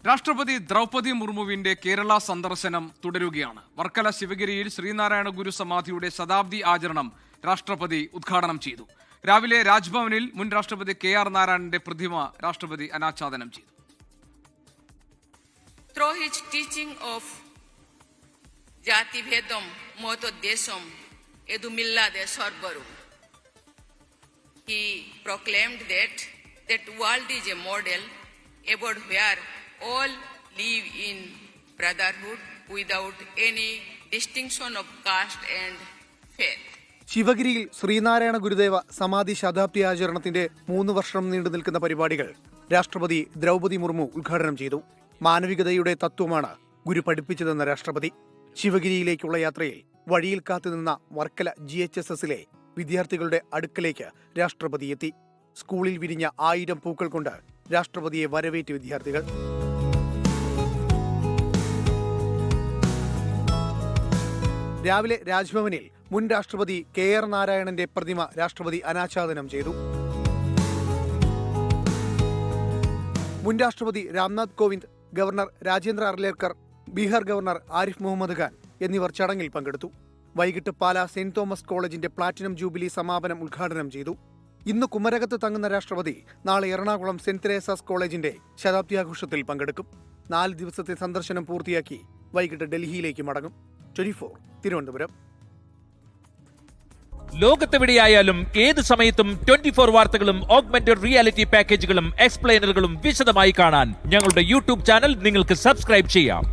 രാഷ്ട്രപതി ദ്രൗപദി മുർമുവിന്റെ കേരള സന്ദർശനം തുടരുകയാണ്. വർക്കല ശിവഗിരിയിൽ ശ്രീനാരായണ ഗുരു സമാധിയുടെ ശതാബ്ദി ആചരണം രാഷ്ട്രപതി ഉദ്ഘാടനം ചെയ്തു. രാവിലെ രാജ്ഭവനിൽ മുൻ രാഷ്ട്രപതി KR നാരായണന്റെ പ്രതിമ രാഷ്ട്രപതി അനാച്ഛാദനം ചെയ്തു. Through his teaching of Jati Bhedam Moto Desam Edu Millade Sorbaru, he proclaimed that world is a model about where all live in brotherhood without any distinction of caste and faith. ശിവഗിരിയിൽ ശ്രീനാരായണ ഗുരുദേവ സമാധി ശതാബ്ദി ആചരണത്തിന്റെ 3 വർഷം നീണ്ടു നിൽക്കുന്ന പരിപാടികൾ രാഷ്ട്രപതി ദ്രൗപദി മുർമു ഉദ്ഘാടനം ചെയ്തു. മാനവികതയുടെ തത്വമാണ് ഗുരു പഠിപ്പിച്ചതെന്ന രാഷ്ട്രപതി ശിവഗിരിയിലേക്കുള്ള യാത്രയിൽ വഴിയിൽ കാത്തുനിന്ന വർക്കല GHSSലെ വിദ്യാർത്ഥികളുടെ അടുക്കലേക്ക് രാഷ്ട്രപതി എത്തി. സ്കൂളിൽ വിരിഞ്ഞ 1000 പൂക്കൾ കൊണ്ട് രാഷ്ട്രപതിയെ വരവേറ്റ് വിദ്യാർത്ഥികൾ. രാവിലെ രാജ്ഭവനിൽ മുൻ രാഷ്ട്രപതി KR നാരായണന്റെ പ്രതിമ രാഷ്ട്രപതി അനാച്ഛാദനം ചെയ്തു. മുൻ രാഷ്ട്രപതി രാംനാഥ് കോവിന്ദ്, ഗവർണർ രാജേന്ദ്ര അർലേക്കർ, ബീഹാർ ഗവർണർ ആരിഫ് മുഹമ്മദ് ഖാൻ എന്നിവർ ചടങ്ങിൽ പങ്കെടുത്തു. വൈകിട്ട് പാലാ സെന്റ് തോമസ് കോളേജിന്റെ പ്ലാറ്റിനം ജൂബിലി സമാപനം ഉദ്ഘാടനം ചെയ്തു. ഇന്ന് കുമരകത്ത് തങ്ങുന്ന രാഷ്ട്രപതി നാളെ എറണാകുളം സെന്റ് തെരേസാസ് കോളേജിന്റെ ശതാബ്ദി ആഘോഷത്തിൽ പങ്കെടുക്കും. 4 ദിവസത്തെ സന്ദർശനം പൂർത്തിയാക്കി വൈകിട്ട് ഡൽഹിയിലേക്ക് മടങ്ങും. 24 തിരുവനന്തപുരം. ലോകത്തെവിടെയായാലും ഏത് സമയത്തും 24 വാർത്തകളും ഓഗ്മെന്റഡ് റിയാലിറ്റി പാക്കേജുകളും എക്സ്പ്ലെയിനറുകളും വിശദമായി കാണാൻ ഞങ്ങളുടെ യൂട്യൂബ് ചാനൽ നിങ്ങൾക്ക് സബ്സ്ക്രൈബ് ചെയ്യാം.